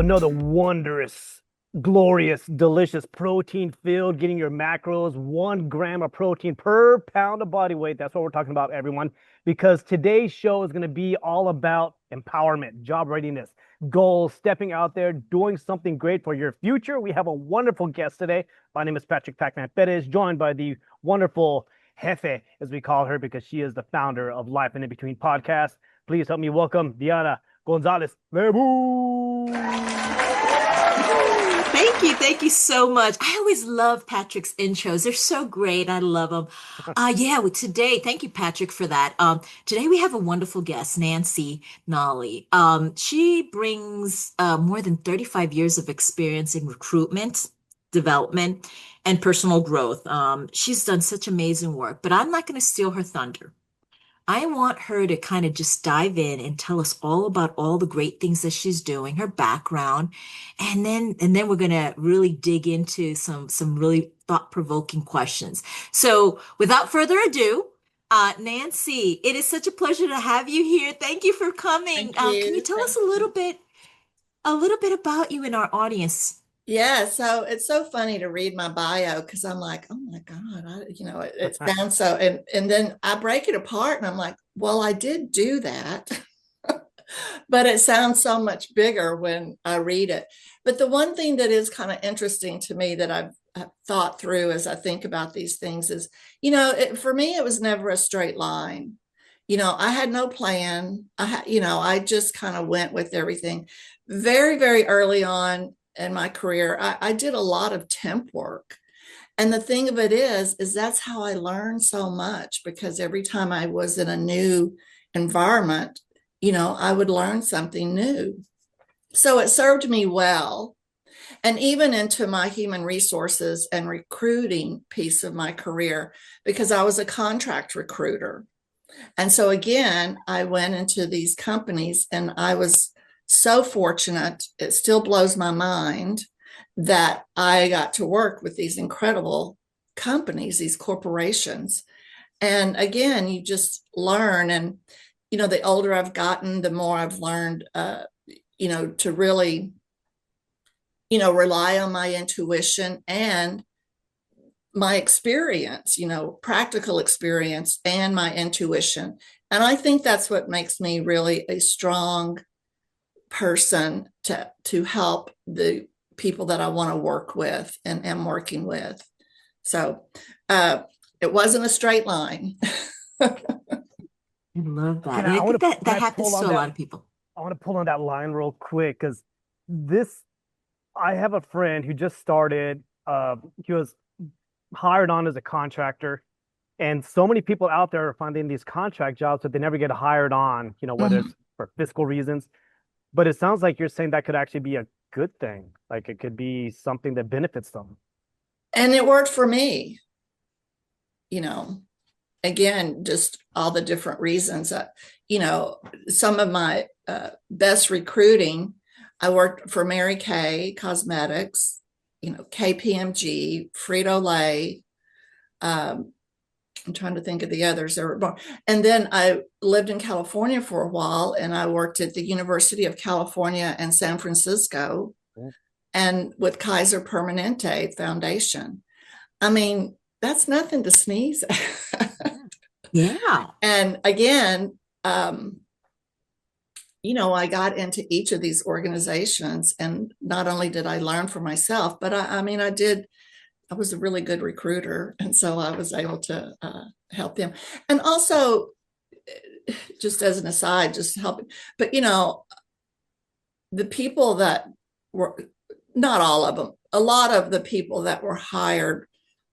another wondrous, glorious, delicious protein filled, getting your macros, 1 gram of protein per pound of body weight. That's what we're talking about, everyone, because today's show is going to be all about empowerment, job readiness, goals, stepping out there, doing something great for your future. We have a wonderful guest today. My name is Patrick Pacman Perez, joined by the wonderful Jefe, as we call her, because she is the founder of Life and In Between podcast. Please help me welcome Diana Gonzalez Lebu. Thank you so much. I always love Patrick's intros. They're so great. I love them. Today, thank you, Patrick, for that. Today we have a wonderful guest, Nancy Nolley. She brings more than 35 years of experience in recruitment, development, and personal growth. She's done such amazing work, but I'm not going to steal her thunder. I want her to kind of just dive in and tell us all about all the great things that she's doing, her background, and then we're gonna really dig into some really thought-provoking questions. So without further ado, Nancy, it is such a pleasure to have you here. Thank you for coming. Thank you. Can you tell Thank us a little bit about you and our audience? Yeah, so it's so funny to read my bio because I'm like, oh my God, it sounds so, and then I break it apart and I'm like, well, I did do that, but it sounds so much bigger when I read it. But the one thing that is kind of interesting to me that I've thought through as I think about these things is, for me, it was never a straight line. I had no plan. I just kind of went with everything. Very, very early on in my career, I did a lot of temp work. And the thing of it is that's how I learned so much, because every time I was in a new environment, I would learn something new. So it served me well. And even into my human resources and recruiting piece of my career, because I was a contract recruiter. And so again, I went into these companies and I was so fortunate, it still blows my mind that I got to work with these incredible companies, these corporations. And again, you just learn. And, the older I've gotten, the more I've learned, to really, rely on my intuition and my experience, practical experience and my intuition. And I think that's what makes me really a strong person to help the people that I want to work with and am working with. So it wasn't a straight line. I love that. And I think that happens to a lot of people. I want to pull on that line real quick because I have a friend who just started, he was hired on as a contractor, and so many people out there are finding these contract jobs that they never get hired on, whether it's for fiscal reasons. But it sounds like you're saying that could actually be a good thing. Like it could be something that benefits them. And it worked for me. Again, just all the different reasons. Some of my best recruiting, I worked for Mary Kay Cosmetics, KPMG, Frito-Lay, I'm trying to think of the others that were born. And then I lived in California for a while, and I worked at the University of California in San Francisco and with Kaiser Permanente Foundation. I mean, that's nothing to sneeze at. Yeah. And again, I got into each of these organizations, and not only did I learn for myself, but I was a really good recruiter. And so I was able to help them. And also, just as an aside, just helping, but the people that were, not all of them, a lot of the people that were hired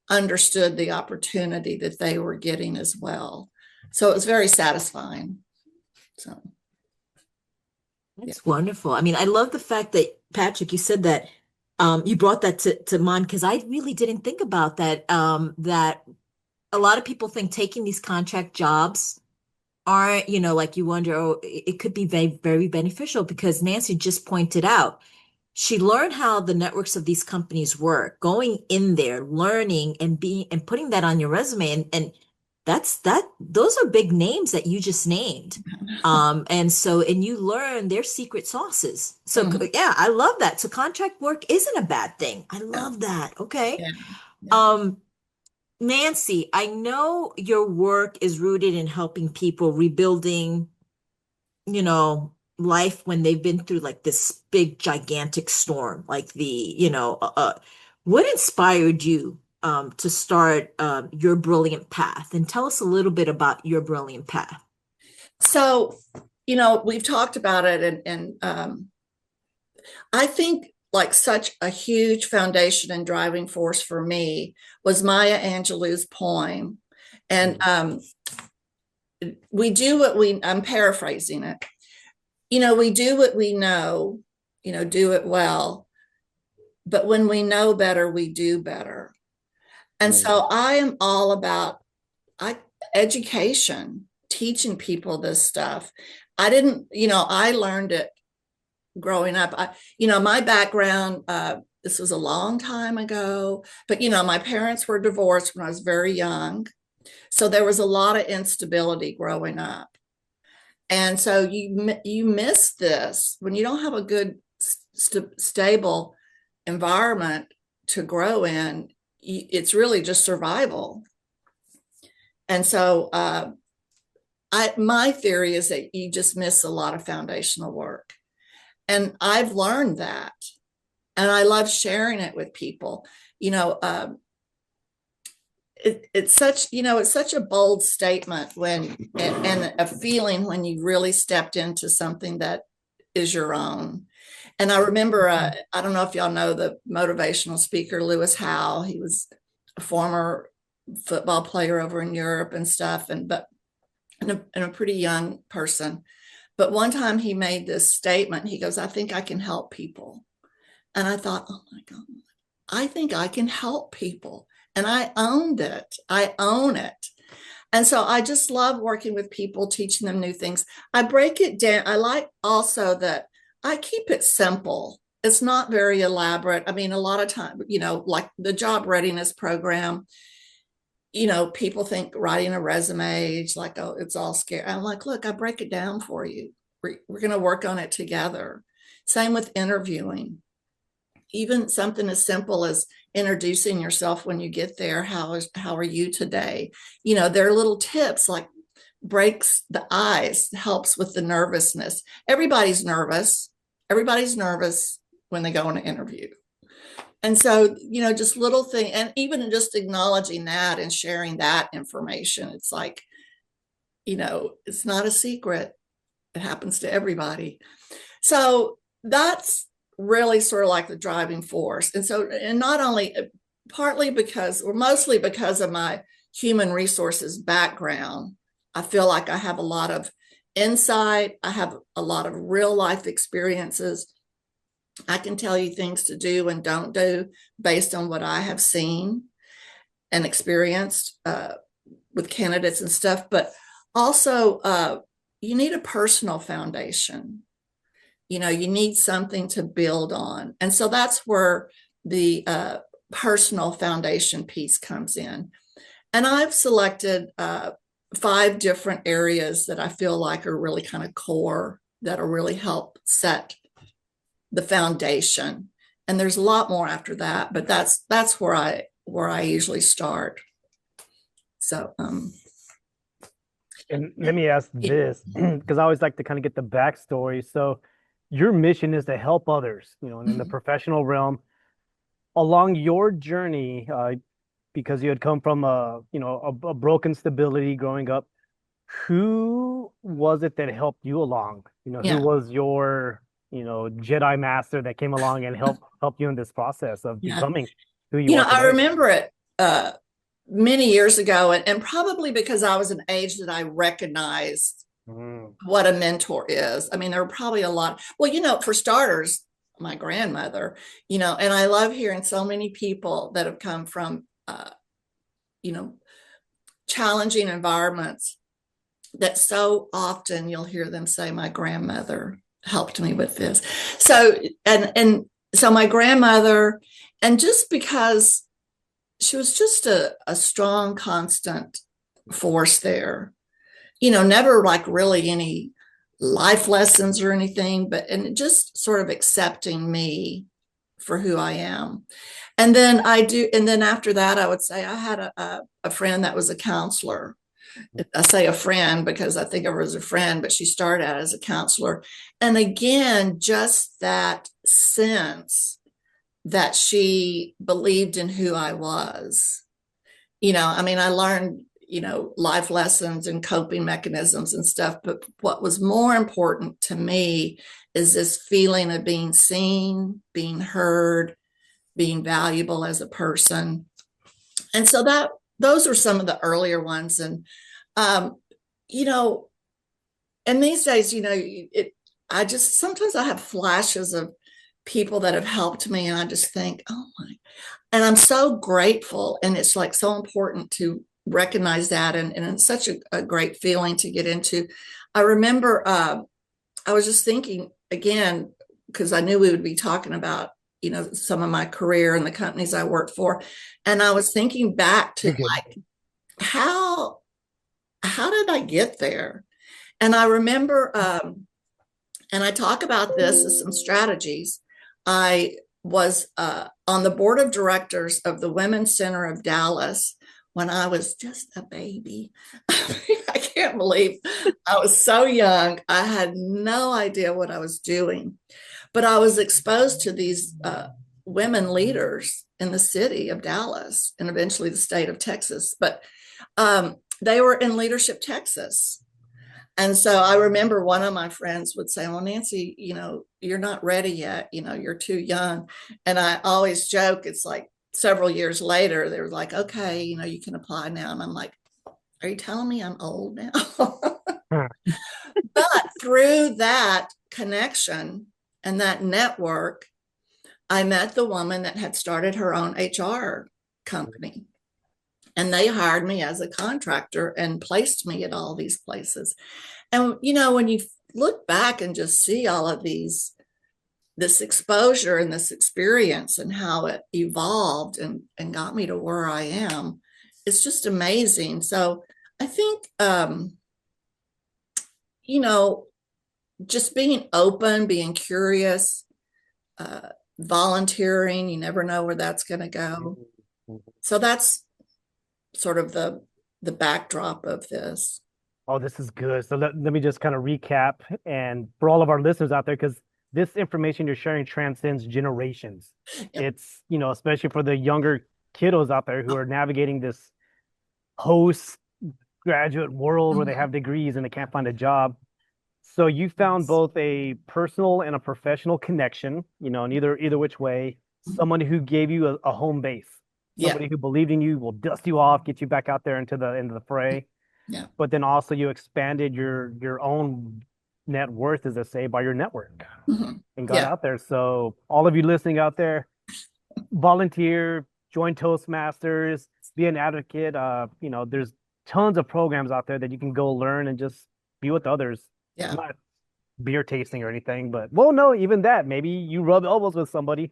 understood the opportunity that they were getting as well. So it was very satisfying. So. That's wonderful. I mean, I love the fact that, Patrick, you said that you brought that to mind, because I really didn't think about that, that a lot of people think taking these contract jobs aren't, like you wonder, oh, it could be very, very beneficial, because Nancy just pointed out, she learned how the networks of these companies work, going in there, learning and putting that on your resume. And those are big names that you just named. And you learn their secret sauces. So yeah, I love that. So contract work isn't a bad thing. I Yeah. love that. Okay. Yeah. Yeah. Nancy, I know your work is rooted in helping people rebuilding, life when they've been through like this big gigantic storm, like what inspired you to start your brilliant path? And tell us a little bit about your brilliant path. So, we've talked about it, and I think like such a huge foundation and driving force for me was Maya Angelou's poem. And I'm paraphrasing it. We do what we know, do it well. But when we know better, we do better. And so I am all about education, teaching people this stuff. I learned it growing up. My background, this was a long time ago, but my parents were divorced when I was very young. So there was a lot of instability growing up. And so you miss this when you don't have a good, stable environment to grow in. It's really just survival. And so my theory is that you just miss a lot of foundational work. And I've learned that. And I love sharing it with people. It's such a bold statement and a feeling when you really stepped into something that is your own. And I remember, I don't know if y'all know the motivational speaker, Lewis Howe. He was a former football player over in Europe and stuff, and a pretty young person. But one time he made this statement. He goes, "I think I can help people." And I thought, oh my God, I think I can help people. And I owned it. I own it. And so I just love working with people, teaching them new things. I break it down. I like also that I keep it simple. It's not very elaborate. I mean, a lot of time, like the job readiness program, people think writing a resume is like, oh, it's all scary. I'm like, look, I break it down for you. We're going to work on it together. Same with interviewing. Even something as simple as introducing yourself when you get there. How are you today? There are little tips like breaks the ice, helps with the nervousness. Everybody's nervous. Everybody's nervous when they go on an interview. And so, just little thing, and even just acknowledging that and sharing that information, it's like, it's not a secret. It happens to everybody. So that's really sort of like the driving force. And so, and not only partly because, or mostly because of my human resources background, I feel like I have a lot of insight. I have a lot of real life experiences. I can tell you things to do and don't do based on what I have seen and experienced with candidates and stuff. But also, you need a personal foundation. You need something to build on. And so that's where the personal foundation piece comes in. And I've selected 5 different areas that I feel like are really kind of core, that'll really help set the foundation. And there's a lot more after that, but that's where I usually start. So and let me ask this, because I always like to kind of get the backstory. So your mission is to help others, in the professional realm. Along your journey, because you had come from a broken stability growing up, who was it that helped you along? Who was your Jedi master that came along and helped you in this process of becoming who you are today? I remember it many years ago, and probably because I was an age that I recognized what a mentor is. I mean, there were probably a lot. Well, for starters, my grandmother, and I love hearing so many people that have come from, challenging environments that so often you'll hear them say, my grandmother helped me with this. So, and so my grandmother, and just because she was just a strong, constant force there. You know, never like really any life lessons or anything, but and just sort of accepting me for who I am. And then after that, I would say I had a friend that was a counselor. I say a friend because I think of her as a friend, but she started out as a counselor. And again, just that sense that she believed in who I was. You know, I mean, I learned, you know, life lessons and coping mechanisms and stuff, but what was more important to me is this feeling of being seen, being heard, being valuable as a person. And so that those are some of the earlier ones. And um, you know, and these days, you know, I just sometimes I have flashes of people that have helped me, and I just think, oh my, and I'm so grateful. And it's like so important to recognize that. And it's such a great feeling to get into. I remember I was just thinking again, because I knew we would be talking about, you know, some of my career and the companies I worked for. And I was thinking back to like, how did I get there? And I remember, and I talk about this as some strategies. I was on the board of directors of the Women's Center of Dallas when I was just a baby. I can't believe I was so young. I had no idea what I was doing, but I was exposed to these women leaders in the city of Dallas and eventually the state of Texas. But they were in Leadership Texas. And so I remember one of my friends would say, well, Nancy, you know, you're not ready yet. You know, you're too young. And I always joke, it's like several years later, they were like, okay, you know, you can apply now. And I'm like, are you telling me I'm old now? But through that connection and that network, I met the woman that had started her own HR company. And they hired me as a contractor and placed me at all these places. And, you know, when you look back and just see all of this exposure and this experience and how it evolved and got me to where I am, it's just amazing. So I think, you know, just being open, being curious, volunteering, you never know where that's going to go. So that's sort of the backdrop of this. Oh, this is good. So let me just kind of recap, and for all of our listeners out there, because this information you're sharing transcends generations. Yep. It's, you know, especially for the younger kiddos out there who are navigating this post-graduate world where they have degrees and they can't find a job. So you found both a personal and a professional connection, you know, in either which way, someone who gave you a home base, somebody who believed in you, will dust you off, get you back out there into the fray. Yeah. But then also you expanded your own net worth, as they say, by your network and got out there. So all of you listening out there, volunteer, join Toastmasters, be an advocate. You know, there's tons of programs out there that you can go learn and just be with others. Yeah. Not beer tasting or anything, but well, no, even that. Maybe you rub elbows with somebody.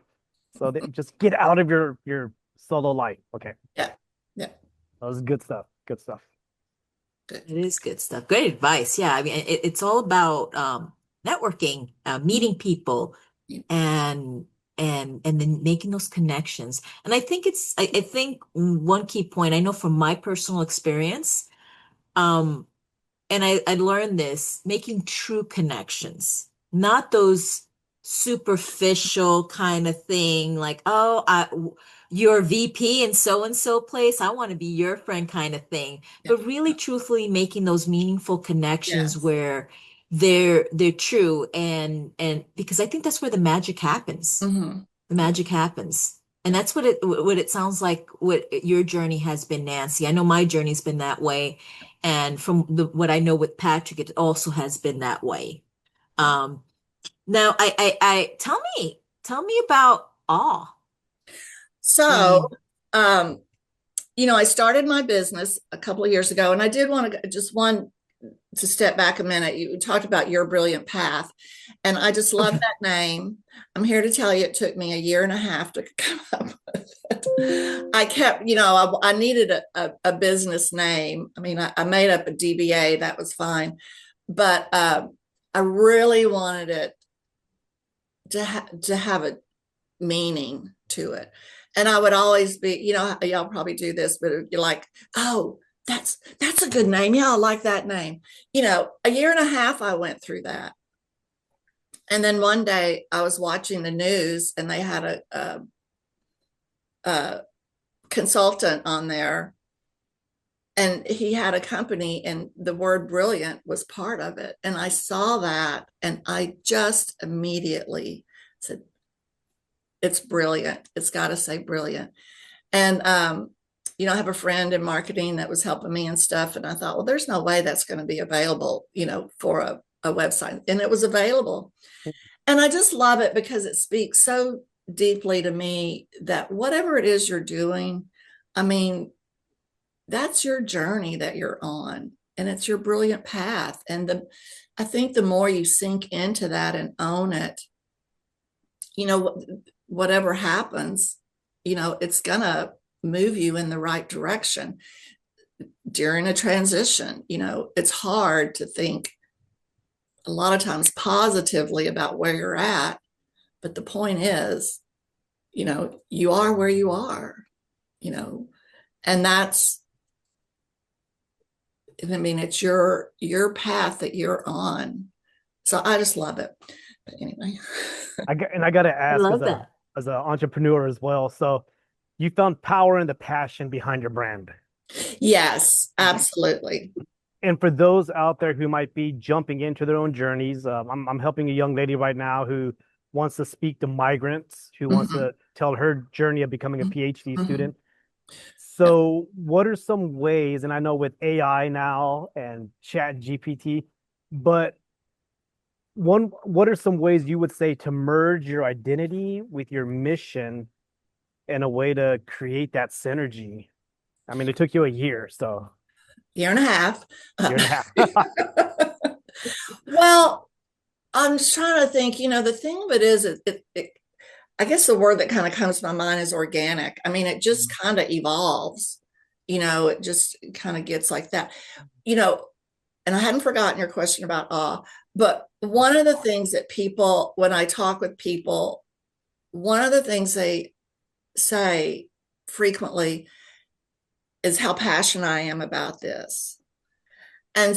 So that just get out of your solo life. Okay. Yeah. Yeah. That was good stuff. Good stuff. It is good stuff. Great advice. Yeah, I mean, it's all about networking, meeting people, and and then making those connections. And I think I think one key point I know from my personal experience, um, and I learned this, making true connections, not those superficial kind of thing, like, oh, you're VP in so and so place. I want to be your friend kind of thing. But really truthfully making those meaningful connections Yes. where they're true, and because I think that's where the magic happens. The magic happens. And that's what it sounds like what your journey has been, Nancy. I know my journey's been that way. And from what I know with Patrick, it also has been that way. Um, now I tell me about awe. So, you know, I started my business a couple of years ago, and I did want to just one to step back a minute, you talked about your brilliant path, and I just love that name. I'm here to tell you it took me a year and a half to come up with it. I kept, I needed a business name. I mean, I made up a DBA, that was fine, but I really wanted it to have a meaning to it. And I would always be, y'all probably do this, but you're like, oh, that's a good name. Yeah, I like that name. A year and a half I went through that. And then one day I was watching the news and they had a consultant on there, and he had a company and the word brilliant was part of it. And I saw that and I just immediately said, it's brilliant. It's got to say brilliant. And, I have a friend in marketing that was helping me and stuff. And I thought, well, there's no way that's going to be available, for a website. And it was available. And I just love it because it speaks so deeply to me that whatever it is you're doing, I mean, that's your journey that you're on, and it's your brilliant path. And I think the more you sink into that and own it, whatever happens, it's gonna move you in the right direction. During a transition, it's hard to think a lot of times positively about where you're at, but the point is, you are where you are, and I mean, it's your path that you're on. So I just love it. But anyway, I got to I ask love that. as an entrepreneur as well. So you found power in the passion behind your brand. yes, absolutely. And for those out there who might be jumping into their own journeys, I'm helping a young lady right now who wants to speak to migrants, who wants to tell her journey of becoming a PhD student. So what are some ways, and I know with AI now and Chat GPT, but what are some ways you would say to merge your identity with your mission in a way to create that synergy? I mean, it took you a year, so Year and a half. year and a half. Well, I'm just trying to think, the thing of it is, I guess the word that kind of comes to my mind is organic. I mean, it just kind of evolves, it just kind of gets like that, and I hadn't forgotten your question about awe, but one of the things that people, when I talk with people, one of the things they say frequently is how passionate I am about this. And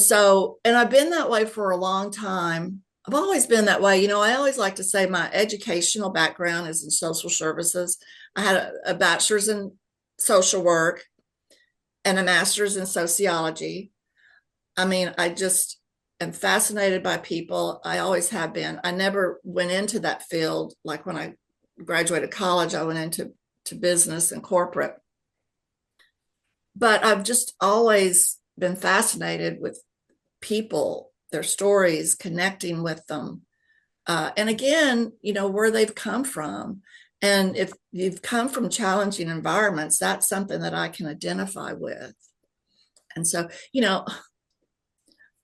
I've been that way for a long time. I've always been that way. I always like to say my educational background is in social services. I had a bachelor's in social work and a master's in sociology. I mean, I just am fascinated by people. I always have been. I never went into that field. Like when I graduated college, I went into business and corporate. But I've just always been fascinated with people, their stories, connecting with them. And again, where they've come from. And if you've come from challenging environments, that's something that I can identify with. And so,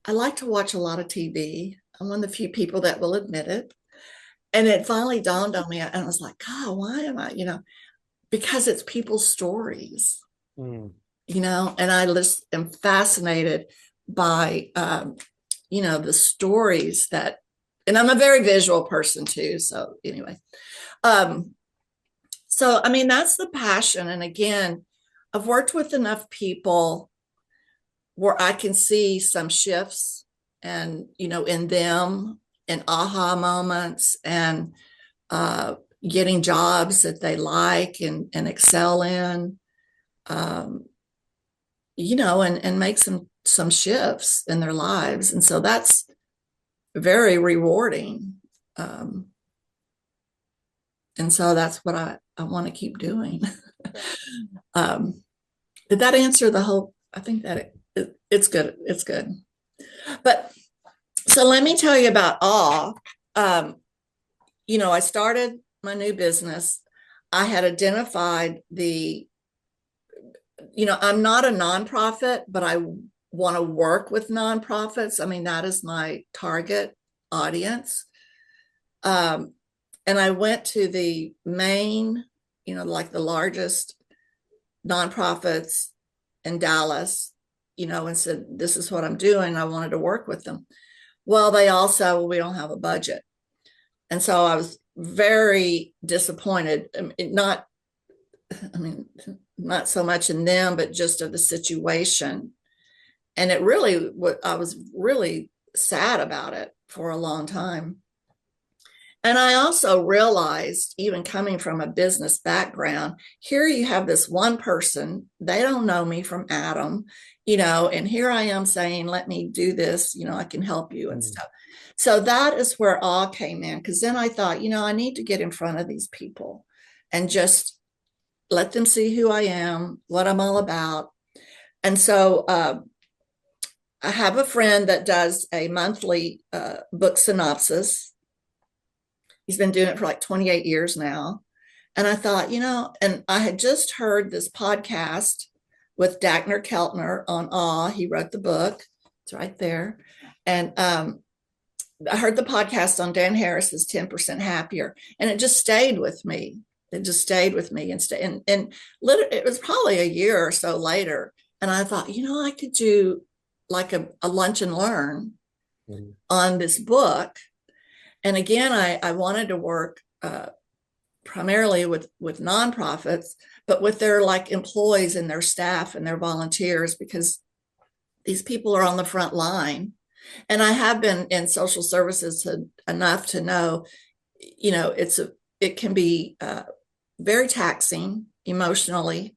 I like to watch a lot of TV. I'm one of the few people that will admit it. And it finally dawned on me, and I was like, God, why am I, because it's people's stories. And I just am fascinated by, the stories that, and I'm a very visual person too. So anyway, so, I mean, that's the passion. And again, I've worked with enough people where I can see some shifts and, in them, and aha moments, and getting jobs that they like and excel in. And make some shifts in their lives. And so that's very rewarding. And so that's what I want to keep doing. Did that answer the whole? I think that it's good. It's good. But so let me tell you about awe. I started my new business. I had identified I'm not a nonprofit, but want to work with nonprofits. I mean, that is my target audience. And I went to the main, like the largest nonprofits in Dallas, and said, this is what I'm doing. I wanted to work with them. Well, they all said, well, we don't have a budget. And so I was very disappointed. Not so much in them, but just of the situation. And I was really sad about it for a long time. And I also realized, even coming from a business background, here you have this one person, they don't know me from Adam, and here I am saying, let me do this, I can help you and stuff. So that is where awe came in, because then I thought, I need to get in front of these people and just let them see who I am, what I'm all about. And so I have a friend that does a monthly book synopsis. He's been doing it for like 28 years now. And I thought, and I had just heard this podcast with Dagner Keltner on awe. He wrote the book. It's right there. And I heard the podcast on Dan Harris's 10% Happier, and it just stayed with me. It just stayed with me. And it was probably a year or so later. And I thought, I could do like a lunch and learn on this book. And again, I wanted to work primarily with nonprofits, but with their like employees and their staff and their volunteers, because these people are on the front line. And I have been in social services enough to know, it can be very taxing emotionally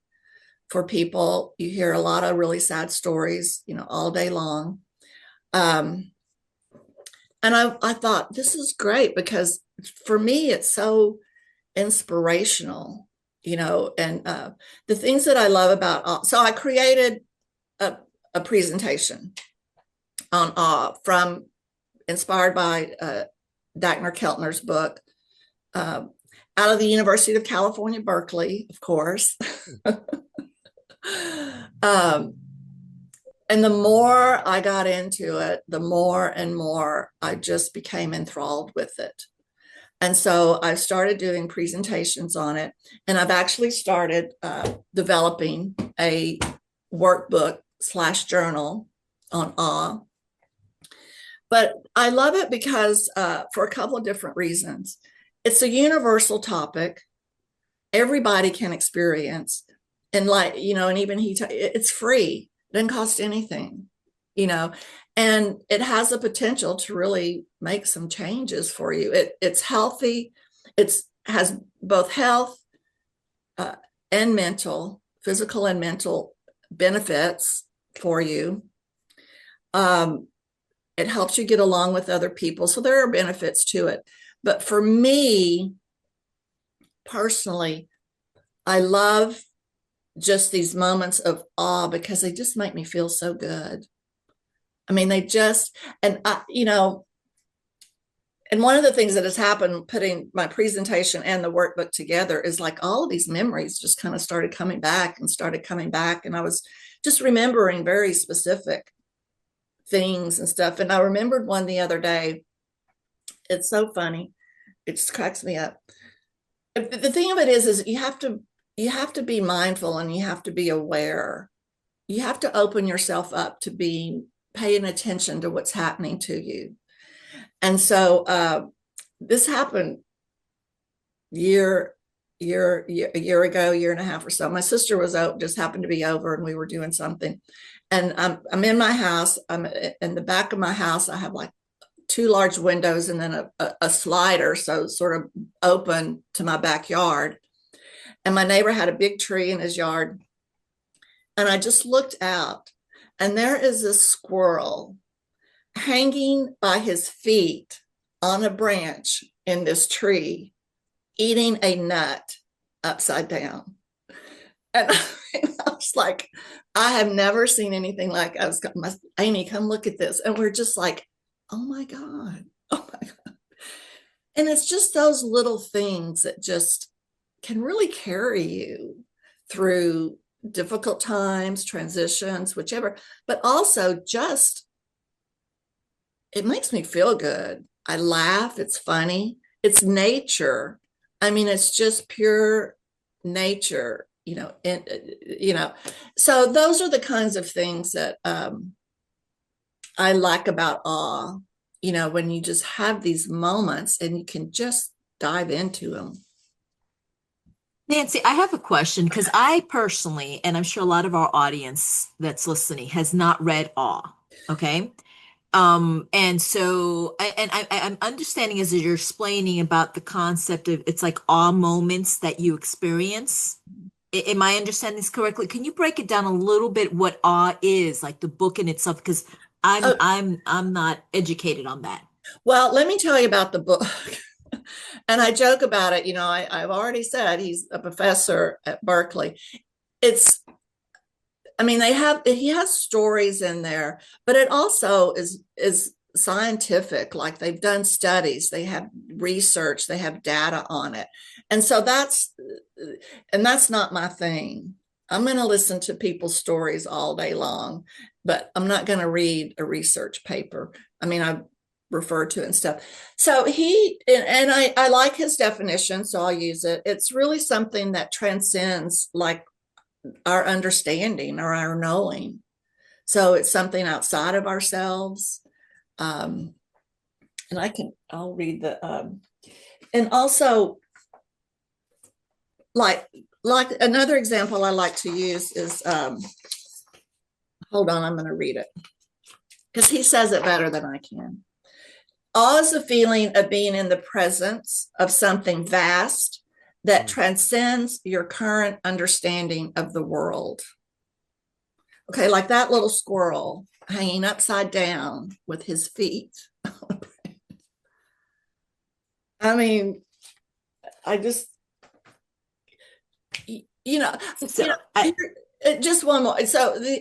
for people. You hear a lot of really sad stories, all day long. And I thought, this is great, because for me, it's so inspirational, and the things that I love about, so I created a presentation on awe inspired by Dagner Keltner's book, out of the University of California, Berkeley, of course. And the more I got into it, the more and more I just became enthralled with it. And so I started doing presentations on it. And I've actually started developing a workbook / journal on awe. But I love it because for a couple of different reasons. It's a universal topic. Everybody can experience. And and even it's free. Doesn't cost anything, and it has the potential to really make some changes for you. It's healthy. It has both health and physical and mental benefits for you. It helps you get along with other people. So there are benefits to it. But for me, personally, I love just these moments of awe, because they just make me feel so good. I mean, and one of the things that has happened putting my presentation and the workbook together is like all of these memories just kind of started coming back. And I was just remembering very specific things and stuff. And I remembered one the other day. It's so funny. It just cracks me up. The thing of it is you have to be mindful, and you have to be aware. You have to open yourself up to paying attention to what's happening to you. And so this happened a year ago, year and a half or so. My sister was out, just happened to be over, and we were doing something. And I'm in my house. I'm in the back of my house. I have like 2 large windows and then a slider, so sort of open to my backyard. And my neighbor had a big tree in his yard. And I just looked out, and there is a squirrel hanging by his feet on a branch in this tree, eating a nut upside down. And I was like, I have never seen anything like it. Amy, come look at this. And we're just like, oh my God. And it's just those little things that just can really carry you through difficult times, transitions, whichever, but also just, it makes me feel good. I laugh. It's funny. It's nature. I mean, it's just pure nature, so those are the kinds of things that I like about awe, when you just have these moments and you can just dive into them. Nancy, I have a question because I personally, and I'm sure a lot of our audience that's listening has not read Awe. Okay. And so, I'm understanding as you're explaining about the concept of it's like awe moments that you experience. Am I understanding this correctly? Can you break it down a little bit what awe is, like the book in itself? Because Oh, I'm not educated on that. well, let me tell you about the book. And I joke about it. I've already said he's a professor at Berkeley. It's, I mean, he has stories in there, but it also is scientific. Like they've done studies, they have research, they have data on it. And so that's not my thing. I'm going to listen to people's stories all day long, but I'm not going to read a research paper. I mean, I refer to it and stuff. So I like his definition, so I'll use it. It's really something that transcends like our understanding or our knowing. So it's something outside of ourselves. And I'll read and also like another example I like to use is, hold on, I'm going to read it because he says it better than I can. Awe is a feeling of being in the presence of something vast that transcends your current understanding of the world. Okay, like that little squirrel hanging upside down with his feet. I mean, I just, So just one more. So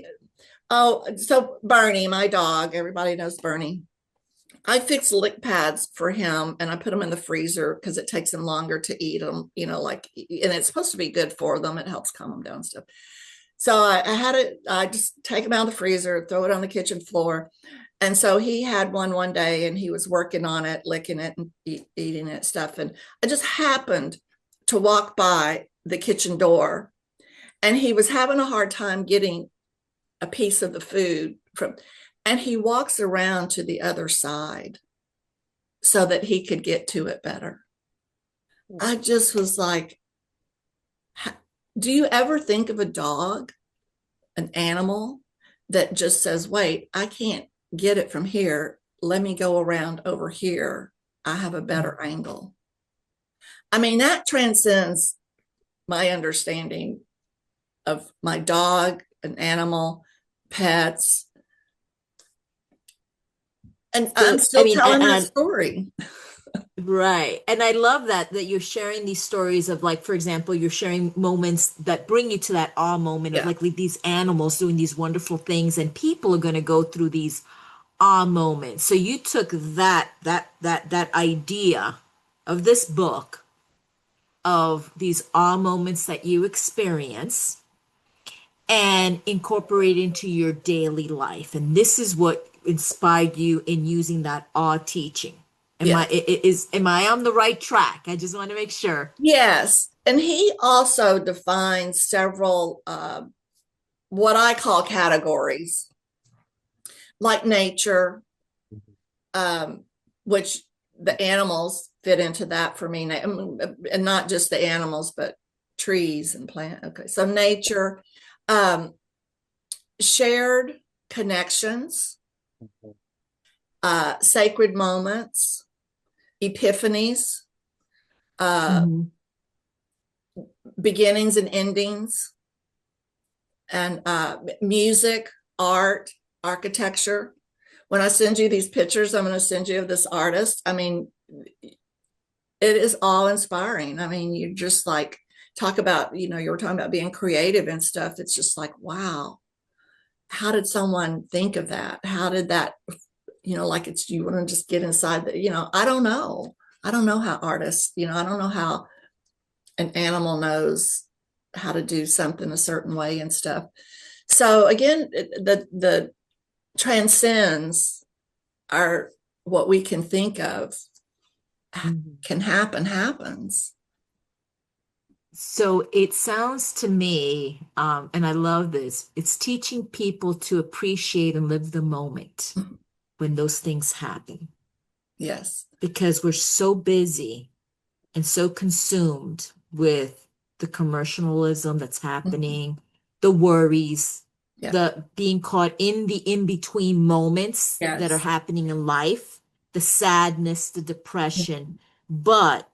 Bernie, my dog, everybody knows Bernie. I fixed lick pads for him and I put them in the freezer because it takes them longer to eat them, and it's supposed to be good for them. It helps calm them down and stuff. So I just take them out of the freezer, throw it on the kitchen floor. And so he had one day and he was working on it, licking it and eating it stuff. And I just happened to walk by the kitchen door and he was having a hard time getting a piece of the food and he walks around to the other side so that he could get to it better. I just was like, do you ever think of a dog, an animal that just says, wait, I can't get it from here. Let me go around over here. I have a better angle. I mean, that transcends my understanding of my dog, an animal, pets. And I'm still telling that story. Right. And I love that you're sharing these stories of like, for example, you're sharing moments that bring you to that awe moment of like these animals doing these wonderful things and people are going to go through these awe moments. So you took that idea of this book of these awe moments that you experience and incorporate into your daily life. And this is what inspired you in using that awe teaching. Am I on the right track? I just want to make sure. Yes. And he also defines several what I call categories, like nature, which the animals fit into that for me, and not just the animals, but trees and plants. Okay, so nature, shared connections, sacred moments, epiphanies, beginnings and endings, and music, art, architecture. When I send you these pictures, I'm going to send you of this artist. I mean, it is awe inspiring. I mean, you just like talk about, you were talking about being creative and stuff. It's just like, wow, how did someone think of that? How did that, like you want to just get inside the, I don't know. I don't know how artists, I don't know how an animal knows how to do something a certain way and stuff. So again, the transcends our what we can think of can happen happens. So it sounds to me, and I love this, it's teaching people to appreciate and live the moment when those things happen. Yes. Because we're so busy and so consumed with the commercialism that's happening, the worries, Yeah. the being caught in the in-between moments that are Yes. happening in life, the sadness, the depression. But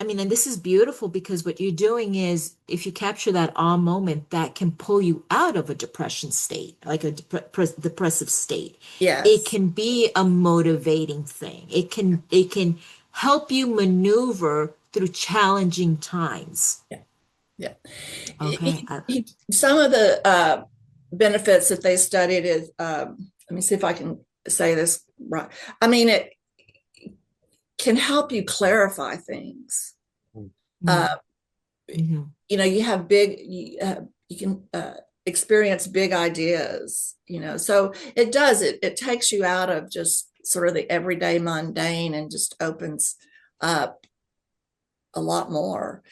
I mean, and this is beautiful because what you're doing is if you capture that awe moment, that can pull you out of a depression state, like a depressive state. It Yes. can be a motivating thing. It can help you maneuver through challenging times. Yeah. Yeah. Okay. Some of the benefits that they studied is, let me see if I can say this right. I mean, it can help you clarify things. Uh, Mm-hmm. You have you can experience big ideas, so it takes you out of just sort of the everyday mundane and just opens up a lot more.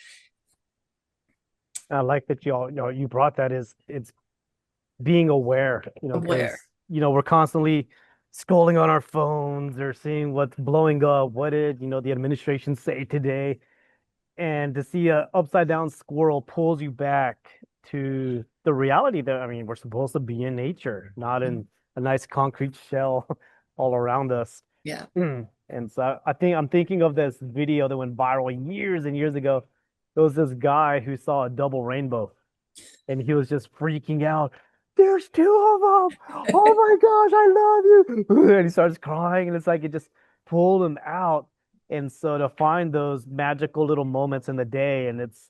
I like that you brought that is it's being aware, because Aware. we're constantly scrolling on our phones or seeing what's blowing up. What did, the administration say today? And to see a upside down squirrel pulls you back to the reality that, I mean, we're supposed to be in nature, not in a nice concrete shell all around us. Yeah. And so I think I'm thinking of this video that went viral years and years ago. There was this guy who saw a double rainbow and he was just freaking out. There's two of them. Oh my gosh, I love you. And he starts crying, and it's like it just pulled him out. And so to find those magical little moments in the day, and it's,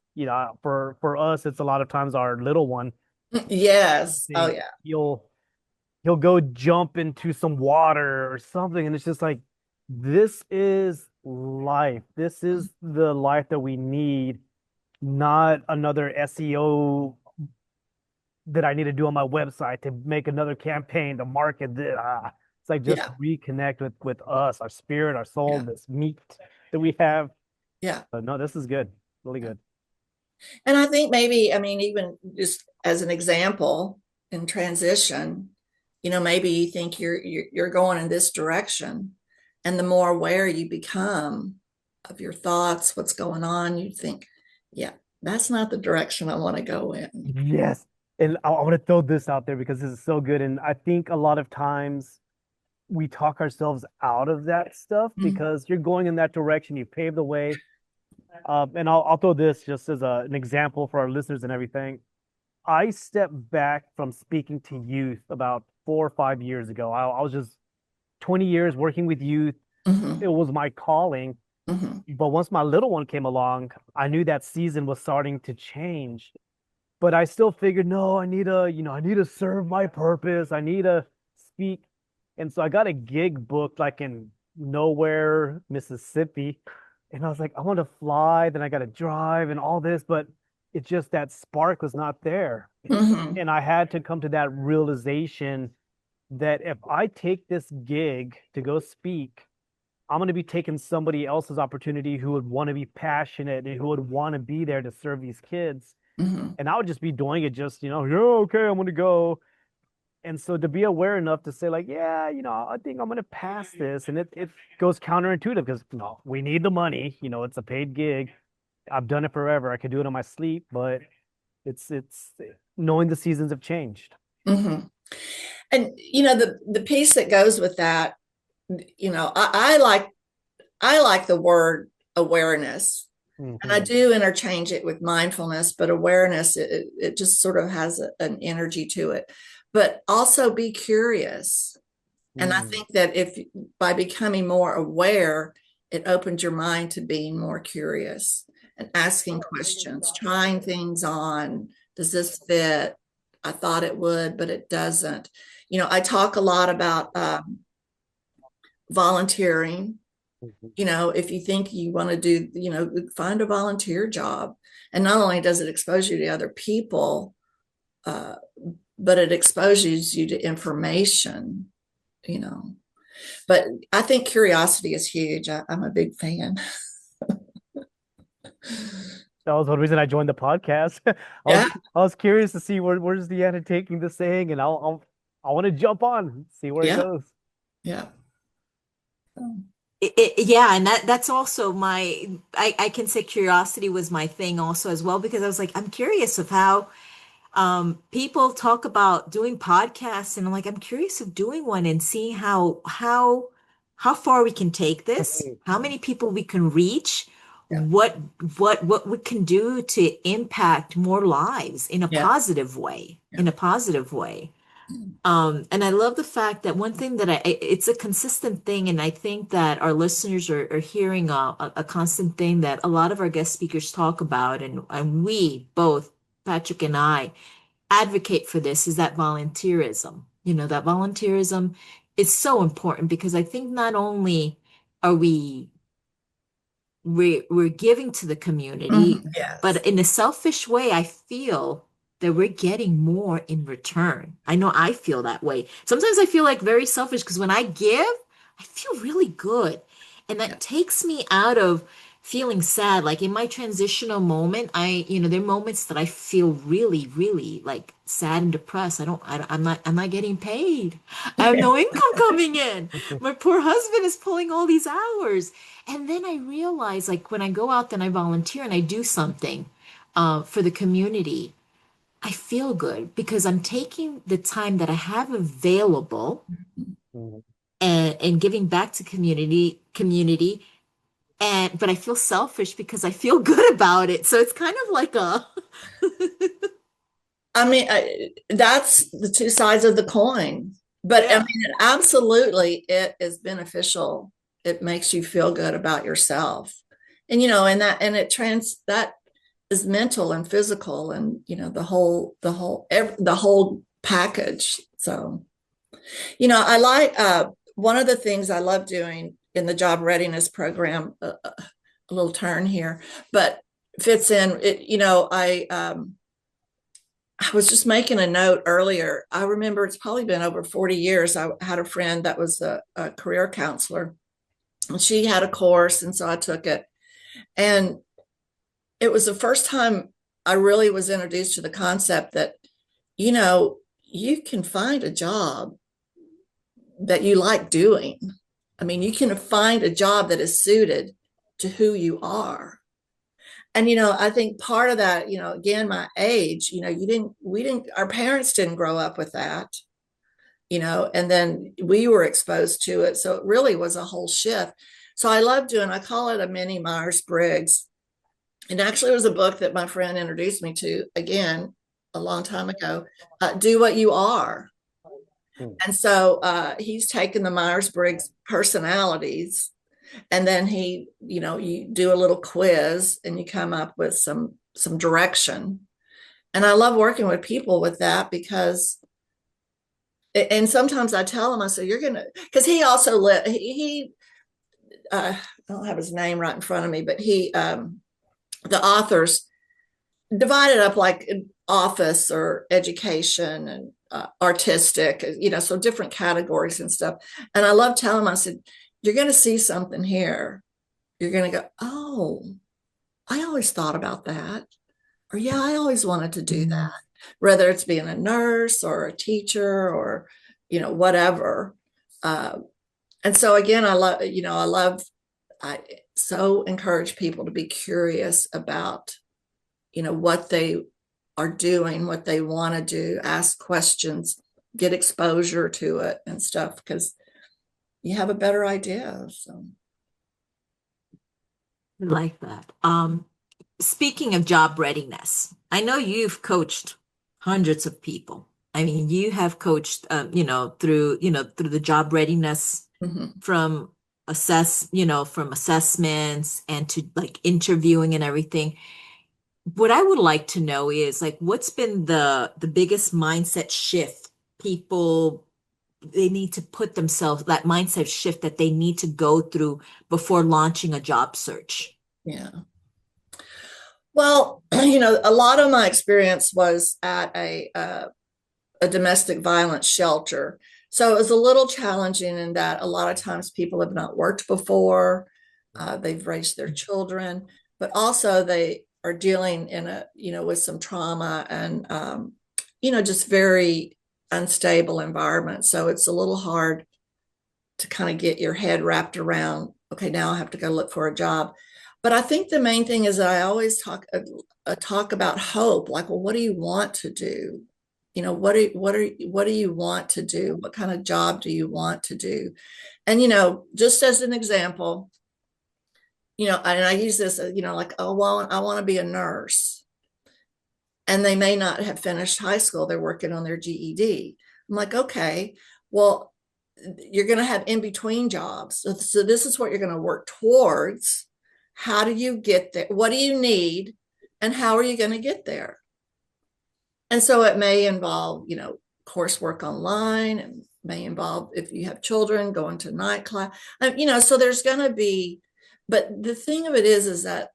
for us, it's a lot of times our little one. I Yes. Oh think yeah. he'll go jump into some water or something, and it's just like this is life. This is the life that we need, not another SEO that I need to do on my website to make another campaign to market this. It's like just Yeah. reconnect with us, our spirit, our soul, Yeah. this meat that we have. Yeah. But no, this is good. Really good. And I think maybe, I mean, even just as an example in transition, maybe you think you're going in this direction, and the more aware you become of your thoughts, what's going on, you think, yeah, that's not the direction I want to go in. Yes. And I want to throw this out there because this is so good. And I think a lot of times we talk ourselves out of that stuff because you're going in that direction. You paved the way. And I'll throw this just as an example for our listeners and everything. I stepped back from speaking to youth about 4 or 5 years ago. I was just 20 years working with youth. Mm-hmm. It was my calling. Mm-hmm. But once my little one came along, I knew that season was starting to change. But I still figured, no, I need to serve my purpose. I need to speak. And so I got a gig booked like in nowhere, Mississippi. And I was like, I want to fly, then I got to drive and all this, but it's just that spark was not there. Mm-hmm. And I had to come to that realization that if I take this gig to go speak, I'm going to be taking somebody else's opportunity who would want to be passionate and who would want to be there to serve these kids. Mm-hmm. And I would just be doing it just, yeah, okay, I'm going to go. And so to be aware enough to say like, yeah, I think I'm going to pass this. And it goes counterintuitive because no, we need the money. It's a paid gig. I've done it forever. I could do it in my sleep, but it's knowing the seasons have changed. Mm-hmm. And the piece that goes with that, I like the word awareness. And I Mm-hmm. do interchange it with mindfulness, but awareness, it just sort of has an energy to it. But also be curious. And I Mm. think that if by becoming more aware, it opens your mind to being more curious and asking questions, trying things on. Does this fit? I thought it would, but it doesn't. I talk a lot about volunteering Mhm. If you think you want to do, find a volunteer job. And not only does it expose you to other people, uh, but it exposes you to information, you know. But I think curiosity is huge. I'm a big fan. That was one reason I joined the podcast. Yeah, I was curious to see where's Deanna taking this thing, and I want to jump on, see where it yeah, goes. yeah. Yeah, and that's also I can say curiosity was my thing also as well, because I was like, I'm curious of how people talk about doing podcasts, and I'm like, I'm curious of doing one and seeing how far we can take this, how many people we can reach, Yeah, what what we can do to impact more lives in a yeah, positive way, yeah. in a positive way. And I love the fact that one thing that it's a consistent thing, and I think that our listeners are hearing a constant thing that a lot of our guest speakers talk about, and we both, Patrick and I, advocate for this, is that volunteerism. That volunteerism is so important, because I think not only are we're giving to the community, Yes. but in a selfish way, I feel that we're getting more in return. I know I feel that way. Sometimes I feel like very selfish, because when I give, I feel really good. And Yeah. that takes me out of feeling sad. Like in my transitional moment, there are moments that I feel really, really like sad and depressed. I'm not getting paid. I have no income coming in. My poor husband is pulling all these hours. And then I realize, like, when I go out and I volunteer and I do something for the community, I feel good, because I'm taking the time that I have available Mhm. and giving back to community. And but I feel selfish because I feel good about it. So it's kind of like a I mean, that's the two sides of the coin. But I yeah. mean, absolutely, it is beneficial. It makes you feel good about yourself, and that is mental and physical, and the whole package. So, I like one of the things I love doing in the job readiness program. A little turn here, but fits in. I was just making a note earlier. I remember it's probably been over 40 years. I had a friend that was a career counselor, and she had a course, and so I took it. And it was the first time I really was introduced to the concept that, you know, you can find a job that you like doing. I mean, you can find a job that is suited to who you are. And I think part of that, again, my age, our parents didn't grow up with that, and then we were exposed to it, so it really was a whole shift. So I call it a mini Myers-Briggs. And actually, it was a book that my friend introduced me to, again, a long time ago. Do What You Are. And so he's taken the Myers-Briggs personalities, and then you do a little quiz and you come up with some direction. And I love working with people with that, because and sometimes I tell him, I say, you're gonna, because he also he I don't have his name right in front of me, but the authors divided up like office or education and artistic, so different categories and stuff. And I love telling him, I said, you're going to see something here. You're going to go, oh, I always thought about that. Or, yeah, I always wanted to do that, whether it's being a nurse or a teacher or, whatever. Uh, and so again, I so encourage people to be curious about, what they are doing, what they want to do, ask questions, get exposure to it and stuff, because you have a better idea. So, Like that. Speaking of job readiness, I know you've coached hundreds of people. I mean, you have coached, through the job readiness, mhm. from from assessments and to like interviewing and everything. What I would like to know is, like, what's been the biggest mindset shift people they need to put themselves, that mindset shift that they need to go through before launching a job search? Yeah. Well, a lot of my experience was at a domestic violence shelter. So it was a little challenging in that a lot of times people have not worked before, they've raised their children, but also they are dealing with some trauma and, just very unstable environment. So it's a little hard to kind of get your head wrapped around, okay, now I have to go look for a job. But I think the main thing is that I always talk about hope. Like, well, what do you want to do? What do you want to do? What kind of job do you want to do? And just as an example, and I use this, like, oh, well, I want to be a nurse, and they may not have finished high school. They're working on their GED. I'm like, okay, well, you're going to have in between jobs. So this is what you're going to work towards. How do you get there? What do you need? And how are you going to get there? And so it may involve, coursework online, and may involve, if you have children, going to night class, so there's going to be, but the thing of it is that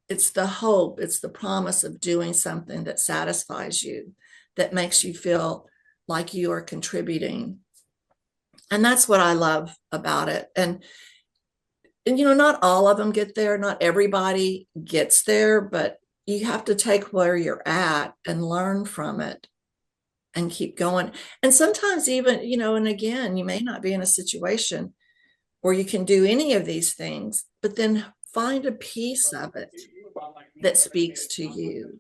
it's the hope, it's the promise of doing something that satisfies you, that makes you feel like you are contributing. And that's what I love about it. And not all of them get there, not everybody gets there, but you have to take where you're at and learn from it and keep going. And sometimes even, and again, you may not be in a situation where you can do any of these things, but then find a piece of it that speaks to you.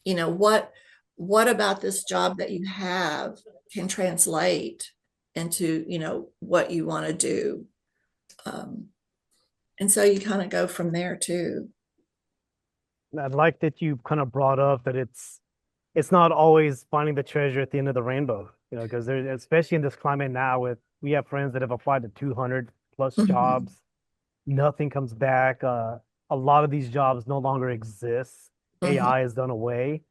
What about this job that you have can translate into, what you want to do. And so you kind of go from there too. I like that you kind of brought up that it's not always finding the treasure at the end of the rainbow, because there's, especially in this climate now, we have friends that have applied to 200 plus jobs, nothing comes back. A lot of these jobs no longer exist. AI is done away.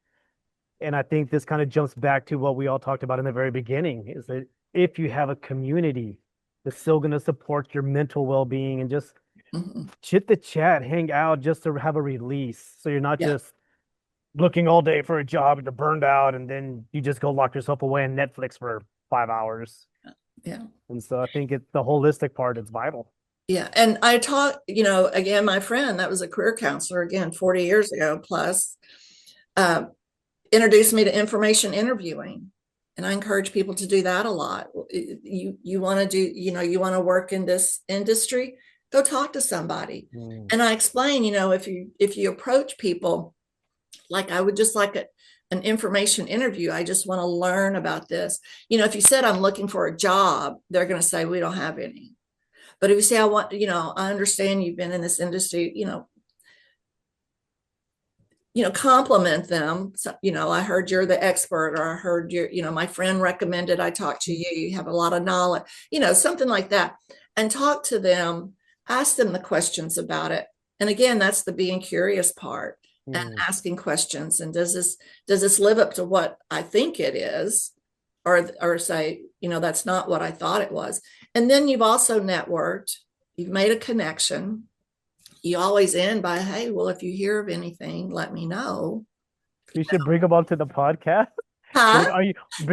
And I think this kind of jumps back to what we all talked about in the very beginning, is that if you have a community that's still going to support your mental well-being and just chit the chat, hang out just to have a release. So you're not just looking all day for a job and you're burned out and then you just go lock yourself away in Netflix for 5 hours. Yeah. And so I think the holistic part is vital. Yeah. And I taught, again, my friend that was a career counselor, again, 40 years ago plus, introduced me to information interviewing. And I encourage people to do that a lot. You want to do, you want to work in this industry, go talk to somebody. And I explain, if you approach people, like I would just like an information interview, I just want to learn about this. If you said I'm looking for a job, they're going to say, we don't have any. But if you say, I understand you've been in this industry, compliment them. So, I heard you're the expert, or I heard my friend recommended I talk to you. You have a lot of knowledge, something like that. And talk to them, ask them the questions about it. And again, that's the being curious part and asking questions. And does this live up to what I think it is? Or say, that's not what I thought it was. And then you've also networked, you've made a connection. You always end by, hey, well, if you hear of anything, let me know. You should bring them onto the podcast. Huh?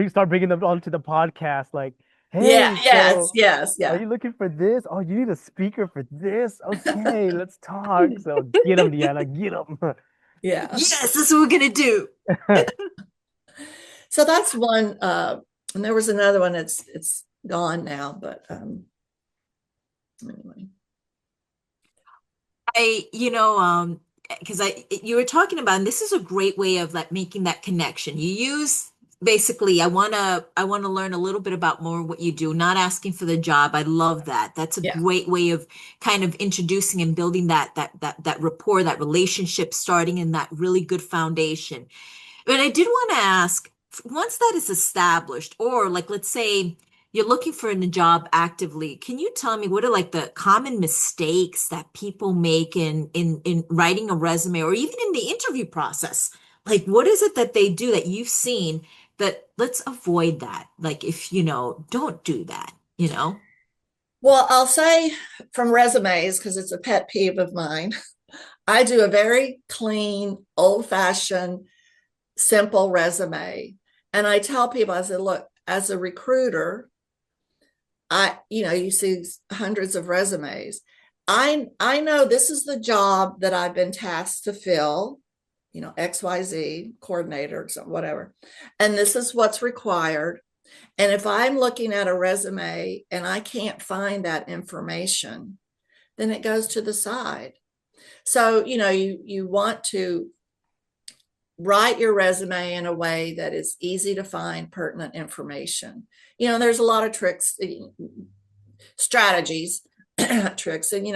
Start bringing them onto the podcast? Like, hey, yes. Are you looking for this? Oh, you need a speaker for this? Okay, let's talk. So get them, Deanna, get them. Yeah. Yes, that's what we're gonna do. So that's one. And there was another one. It's gone now, but anyway. Because you were talking about, and this is a great way of like making that connection. You use basically, I wanna learn a little bit about more what you do, not asking for the job. I love that. That's a great way of kind of introducing and building that rapport, that relationship, starting in that really good foundation. But I did want to ask, once that is established, or like let's say you're looking for a job actively, can you tell me what are like the common mistakes that people make in writing a resume or even in the interview process? Like what is it that they do that you've seen that let's avoid that. Like if, don't do that, Well, I'll say from resumes, because it's a pet peeve of mine, I do a very clean, old fashioned, simple resume. And I tell people, I said, look, as a recruiter, you see hundreds of resumes. I know this is the job that I've been tasked to fill, XYZ coordinator, or whatever. And this is what's required. And if I'm looking at a resume and I can't find that information, then it goes to the side. So, you want to write your resume in a way that is easy to find pertinent information. There's a lot of tricks, strategies, tricks. And,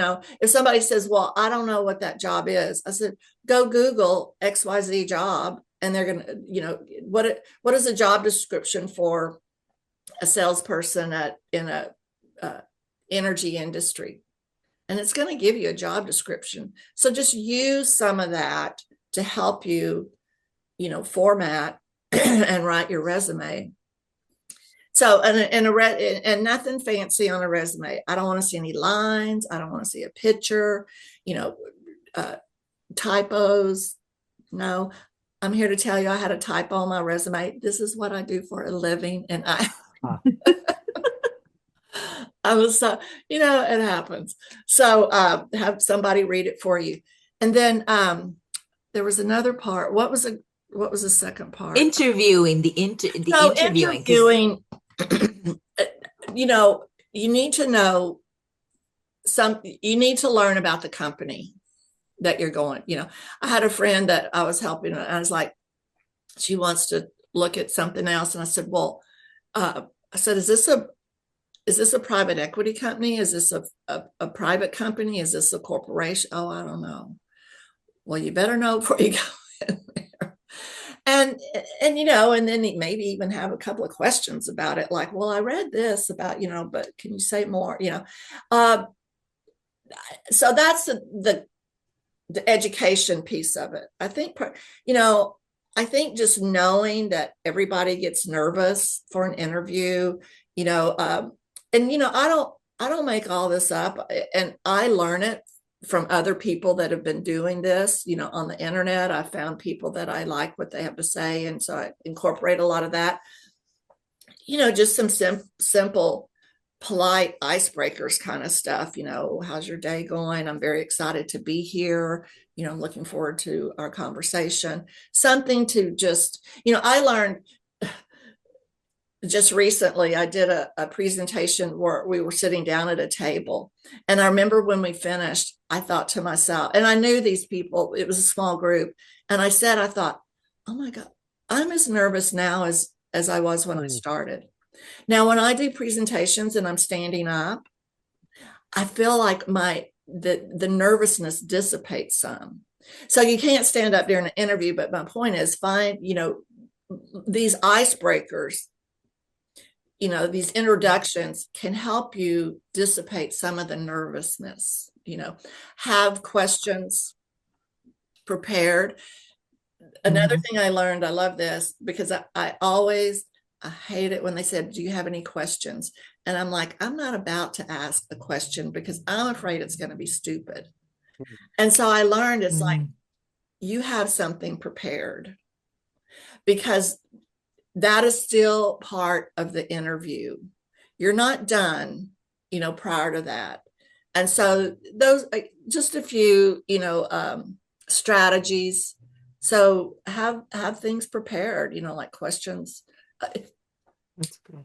if somebody says, well, I don't know what that job is, I said, go Google XYZ job. And they're going to, what is a job description for a salesperson in a energy industry? And it's going to give you a job description. So just use some of that to help you, format and write your resume. So, and nothing fancy on a resume. I don't want to see any lines. I don't want to see a picture, typos. No, I'm here to tell you I had a typo on my resume. This is what I do for a living. And I was, it happens. So have somebody read it for you. And then there was another part. What was the second part? Interviewing, interviewing, you need to know you need to learn about the company that you're going. I had a friend that I was helping, and I was like, she wants to look at something else. And I said, well, I said, is this a private equity company? Is this a private company? Is this a corporation? Oh, I don't know. Well, you better know before you go in there. And then maybe even have a couple of questions about it, like, well, I read this about, but can you say more? So that's the education piece of it. I think, I think just knowing that everybody gets nervous for an interview, and I don't make all this up, and I learn it from other people that have been doing this, on the internet. I found people that I like what they have to say. And so I incorporate a lot of that, just some simple, polite icebreakers kind of stuff. How's your day going? I'm very excited to be here. I'm looking forward to our conversation. Something to just, I learned just recently, I did a presentation where we were sitting down at a table. And I remember when we finished, I thought to myself, and I knew these people, it was a small group. And I thought, oh my God, I'm as nervous now as I was when I started. Now, when I do presentations and I'm standing up, I feel like the nervousness dissipates some. So you can't stand up during an interview, but my point is find, these icebreakers, these introductions can help you dissipate some of the nervousness, have questions prepared. Another thing I learned, I love this, because I hate it when they said, do you have any questions? And I'm like, I'm not about to ask a question because I'm afraid it's going to be stupid. And so I learned it's like, you have something prepared, because that is still part of the interview. You're not done, prior to that. And so those, just a few, strategies. So have things prepared, like questions.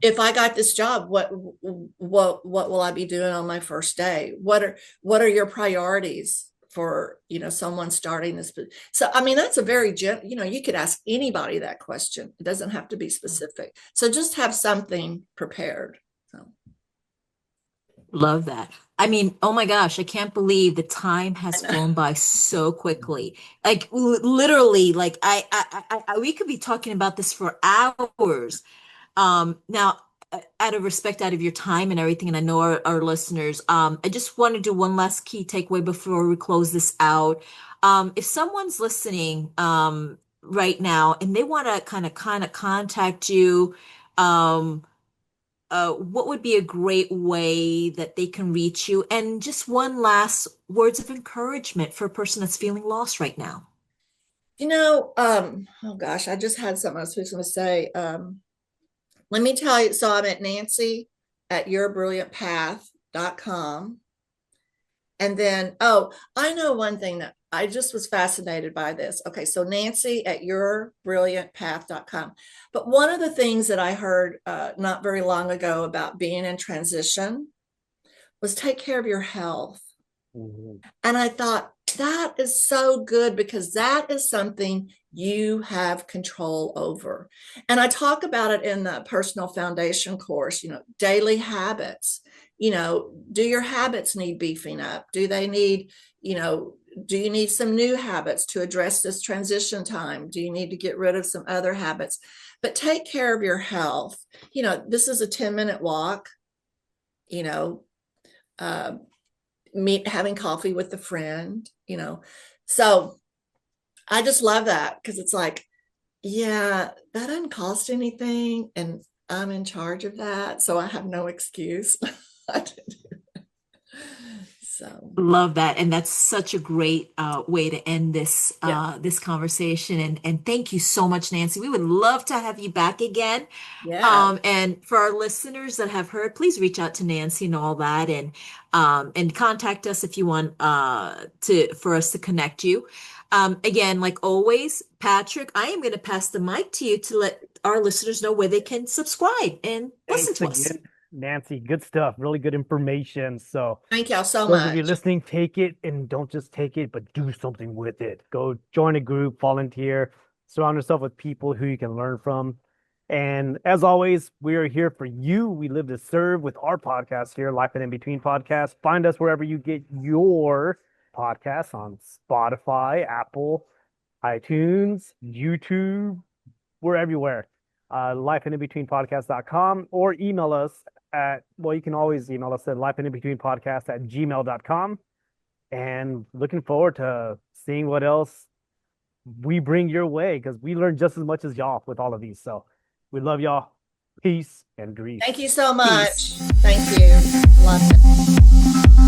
If I got this job, what will I be doing on my first day? What are your priorities for, someone starting this? So, I mean, that's a very, you could ask anybody that question. It doesn't have to be specific. So just have something prepared. So. Love that. I mean, oh my gosh, I can't believe the time has flown by so quickly. Like literally, like we could be talking about this for hours. Now, out of respect, out of your time and everything, and I know our listeners, I just want to do one last key takeaway before we close this out. If someone's listening, right now and they want to kind of contact you, um, what would be a great way that they can reach you? And just one last words of encouragement for a person that's feeling lost right now. Oh gosh, I just had something I was going to say. Let me tell you. So I'm at Nancy at yourbrilliantpath.com. And then, oh, I know one thing that I just was fascinated by this. Okay, so Nancy at yourbrilliantpath.com. But one of the things that I heard not very long ago about being in transition was take care of your health. Mm-hmm. And I thought that is so good because that is something you have control over. And I talk about it in the personal foundation course, daily habits. Do your habits need beefing up? Do they need, do you need some new habits to address this transition time? Do you need to get rid of some other habits? But take care of your health. This is a 10-minute walk, having coffee with a friend, So I just love that because it's like, yeah, that doesn't cost anything. And I'm in charge of that. So I have no excuse. So love that, and that's such a great way to end this this conversation. And thank you so much, Nancy. We would love to have you back again. Yeah. And for our listeners that have heard, please reach out to Nancy and all that, and contact us if you want for us to connect you. Again, like always, Patrick, I am going to pass the mic to you to let our listeners know where they can subscribe and listen Thanks to us. again, Nancy. Good stuff. Really good information. So thank y'all so those of you much. listening, take it and don't just take it, but do something with it. Go join a group, volunteer, surround yourself with people who you can learn from. And as always, we are here for you. We live to serve with our podcast here, Life and In Between Podcast. Find us wherever you get your podcasts on Spotify, Apple, iTunes, YouTube. We're everywhere. Lifeandinbetweenpodcast.com or email us you can always email us at lifeandinbetweenpodcast@gmail.com. And looking forward to seeing what else we bring your way because we learn just as much as y'all with all of these. So we love y'all. Peace and grease. Thank you so much. Peace. Thank you. Love it.